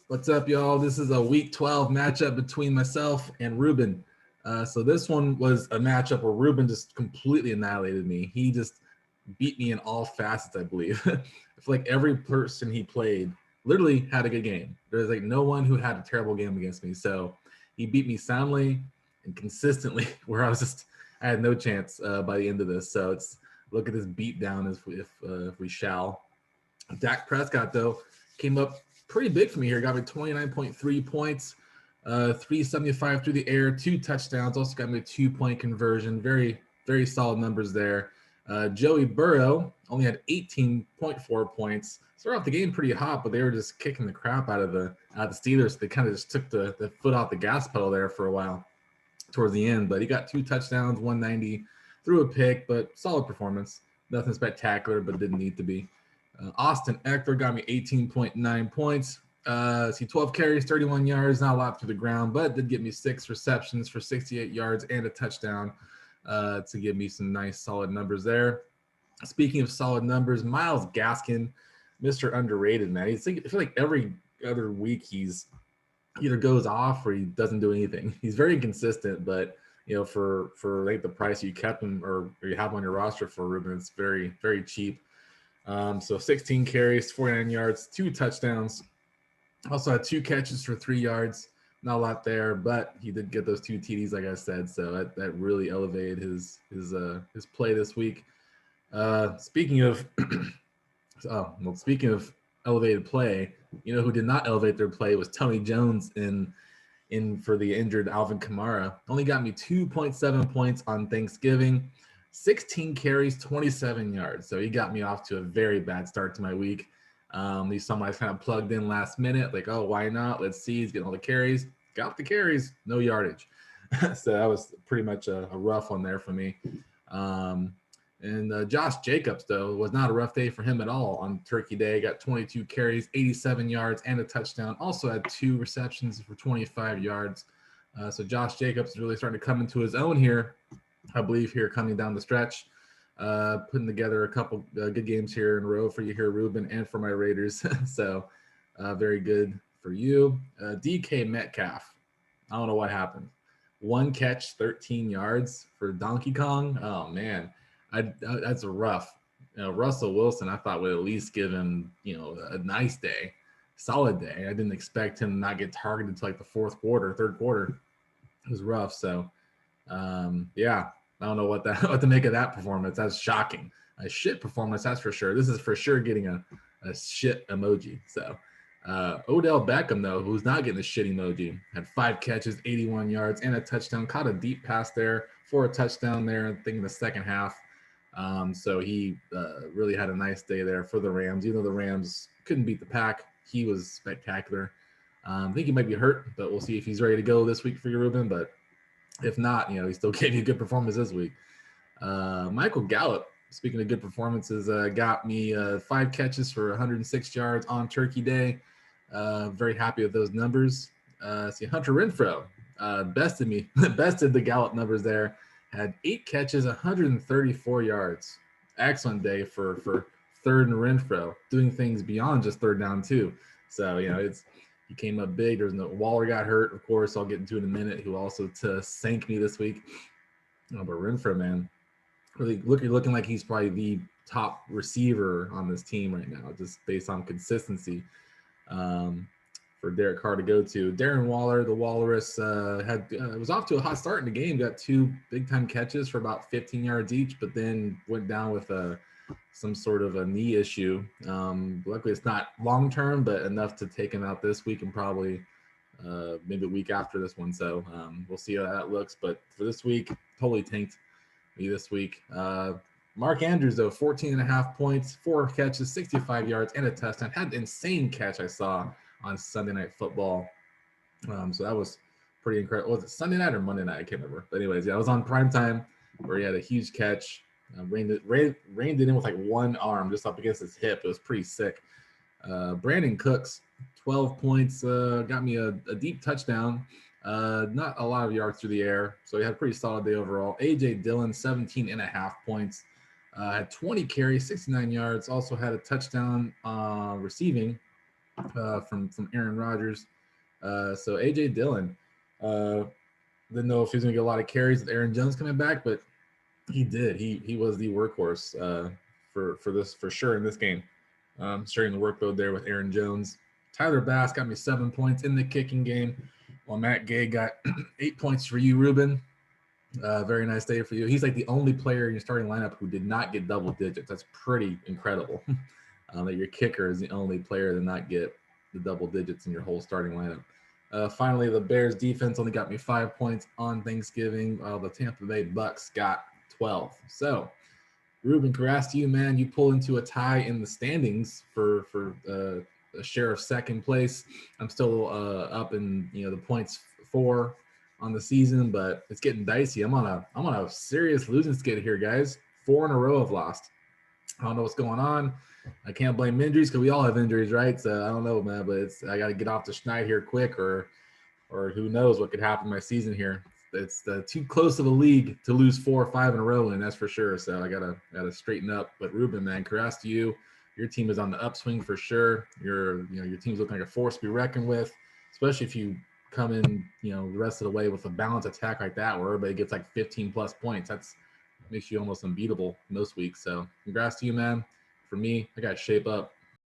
What's up, y'all? This is a week 12 matchup between myself and Ruben. So this one was a matchup where Ruben just completely annihilated me. He just beat me in all facets, I believe. I feel like every person he played literally had a good game. There's like no one who had a terrible game against me. So he beat me soundly and consistently, where I had no chance by the end of this. So it's look at this beat down if we shall. Dak Prescott, though, came up pretty big for me here. Got me 29.3 points, 375 through the air, 2 touchdowns. Also got me a 2-point conversion. Very, very solid numbers there. Joey Burrow only had 18.4 points. Started off the game pretty hot, but they were just kicking the crap out of the Steelers. They kind of just took the foot off the gas pedal there for a while towards the end. But he got 2 touchdowns, 190, threw a pick, but solid performance. Nothing spectacular, but didn't need to be. Austin Eckler got me 18.9 points. 12 carries, 31 yards, not a lot through the ground, but did get me 6 receptions for 68 yards and a touchdown to give me some nice solid numbers there. Speaking of solid numbers, Myles Gaskin, Mr. Underrated, man. I feel like every other week he's either goes off or he doesn't do anything. He's very inconsistent, but for like the price you kept him or you have him on your roster for, Ruben, it's very, very cheap. So 16 carries, 49 yards, 2 touchdowns. Also had 2 catches for 3 yards. Not a lot there, but he did get those 2 TDs, like I said. So that really elevated his play this week. Speaking of speaking of elevated play, who did not elevate their play was Tony Jones in for the injured Alvin Kamara. Only got me 2.7 points on Thanksgiving. 16 carries, 27 yards. So he got me off to a very bad start to my week. He's someone I kind of plugged in last minute, like, oh, why not? Let's see. He's getting all the carries. Got the carries, no yardage. So that was pretty much a rough one there for me. And Josh Jacobs, though, was not a rough day for him at all on Turkey Day. Got 22 carries, 87 yards, and a touchdown. Also had 2 receptions for 25 yards. So Josh Jacobs is really starting to come into his own here, I believe, here coming down the stretch. Putting together a couple good games here in a row for you here, Ruben, and for my Raiders. So very good for you. DK Metcalf. I don't know what happened. 1 catch, 13 yards for Donkey Kong. Oh, man. That's rough. Russell Wilson, I thought, would at least give him, a nice day, solid day. I didn't expect him to not get targeted until like the third quarter. It was rough. So, yeah, I don't know what to make of that performance. That's shocking. A shit performance, that's for sure. This is for sure getting a shit emoji. So, Odell Beckham, though, who's not getting the shit emoji, had 5 catches, 81 yards, and a touchdown. Caught a deep pass there for a touchdown there, I think, in the second half. So he really had a nice day there for the Rams. Even though the Rams couldn't beat the Pack, he was spectacular. I think he might be hurt, but we'll see if he's ready to go this week for you, Ruben. But if not, he still gave you a good performance this week. Michael Gallup, speaking of good performances, got me 5 catches for 106 yards on Turkey Day. Very happy with those numbers. See, Hunter Renfrow bested the Gallup numbers there. Had 8 catches, 134 yards. Excellent day for third and Renfrow, doing things beyond just third down too. So he came up big. There's no Waller got hurt, of course. I'll get into in a minute. Who also sank me this week. But Renfrow, man, really looking like he's probably the top receiver on this team right now, just based on consistency. For Derek Carr to go to. Darren Waller, the Walrus, was off to a hot start in the game. Got 2 big-time catches for about 15 yards each, but then went down with some sort of a knee issue. Luckily, it's not long-term, but enough to take him out this week and probably maybe a week after this one. So we'll see how that looks. But for this week, totally tanked me this week. Mark Andrews, though, 14.5 points, 4 catches, 65 yards, and a touchdown. Had an insane catch I saw on Sunday Night Football. So that was pretty incredible. Was it Sunday night or Monday night? I can't remember. But anyways, yeah, I was on primetime where he had a huge catch. Reined it in with like one arm just up against his hip. It was pretty sick. Brandon Cooks, 12 points, got me a deep touchdown. Not a lot of yards through the air, so he had a pretty solid day overall. A.J. Dillon, 17.5 points. Had 20 carries, 69 yards. Also had a touchdown receiving. from Aaron Rodgers. So AJ Dillon, didn't know if he was going to get a lot of carries with Aaron Jones coming back, but he did. He was the workhorse for this for sure in this game. Sharing the workload there with Aaron Jones. Tyler Bass got me 7 points in the kicking game, while Matt Gay got 8 points for you, Ruben. Very nice day for you. He's like the only player in your starting lineup who did not get double digits. That's pretty incredible. That your kicker is the only player to not get the double digits in your whole starting lineup. Finally, the Bears defense only got me 5 points on Thanksgiving, while the Tampa Bay Bucks got 12. So, Ruben, congrats to you, man. You pull into a tie in the standings for a share of second place. I'm still up in the points 4 on the season, but it's getting dicey. I'm on a serious losing skid here, guys. 4 in a row I've lost. I don't know what's going on. I can't blame injuries because we all have injuries, right? So I don't know, man, but I got to get off the schneid here quick, or who knows what could happen in my season here. It's too close of a league to lose 4 or 5 in a row, and that's for sure. So I gotta straighten up. But Ruben, man, congrats to you. Your team is on the upswing for sure. Your team's looking like a force to be reckoned with, especially if you come in, the rest of the way with a balanced attack like that, where everybody gets like 15 plus points. That's makes you almost unbeatable most weeks. So congrats to you, man. For me, I got to shape up.